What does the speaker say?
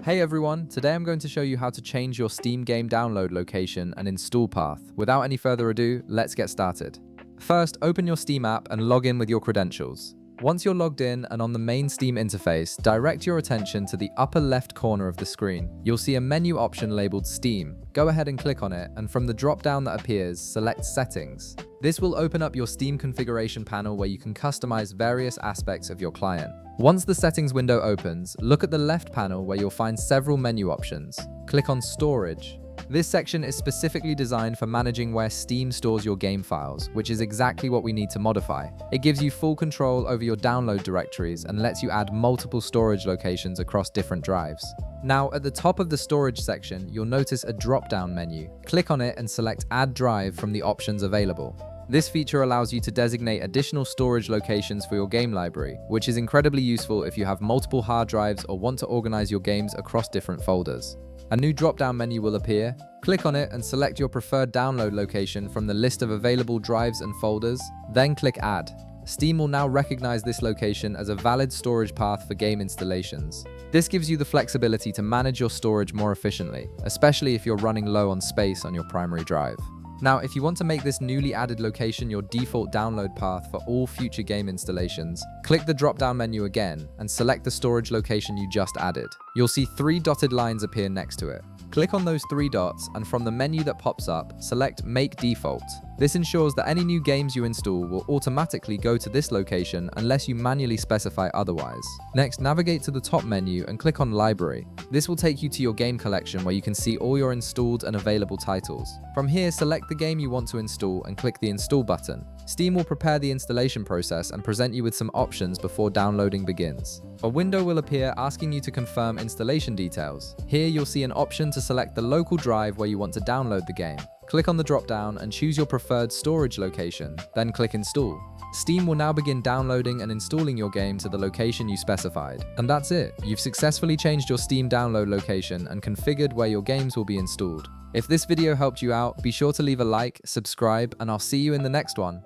Hey everyone, today I'm going to show you how to change your Steam game download location and install path. Without any further ado, let's get started. First, open your Steam app and log in with your credentials. Once you're logged in and on the main Steam interface, direct your attention to the upper left corner of the screen. You'll see a menu option labeled Steam. Go ahead and click on it, and from the drop-down that appears, select Settings. This will open up your Steam configuration panel where you can customize various aspects of your client. Once the settings window opens, look at the left panel where you'll find several menu options. Click on Storage. This section is specifically designed for managing where Steam stores your game files, which is exactly what we need to modify. It gives you full control over your download directories and lets you add multiple storage locations across different drives. Now, at the top of the storage section, you'll notice a drop-down menu. Click on it and select Add Drive from the options available. This feature allows you to designate additional storage locations for your game library, which is incredibly useful if you have multiple hard drives or want to organize your games across different folders. A new drop-down menu will appear. Click on it and select your preferred download location from the list of available drives and folders, then click Add. Steam will now recognize this location as a valid storage path for game installations. This gives you the flexibility to manage your storage more efficiently, especially if you're running low on space on your primary drive. Now, if you want to make this newly added location your default download path for all future game installations, click the drop-down menu again and select the storage location you just added. You'll see 3 dotted lines appear next to it. Click on those 3 dots, and from the menu that pops up, select Make Default. This ensures that any new games you install will automatically go to this location unless you manually specify otherwise. Next, navigate to the top menu and click on Library. This will take you to your game collection where you can see all your installed and available titles. From here, select the game you want to install and click the Install button. Steam will prepare the installation process and present you with some options before downloading begins. A window will appear asking you to confirm installation details. Here you'll see an option to select the local drive where you want to download the game. Click on the drop-down and choose your preferred storage location, then click Install. Steam will now begin downloading and installing your game to the location you specified. And that's it. You've successfully changed your Steam download location and configured where your games will be installed. If this video helped you out, be sure to leave a like, subscribe, and I'll see you in the next one.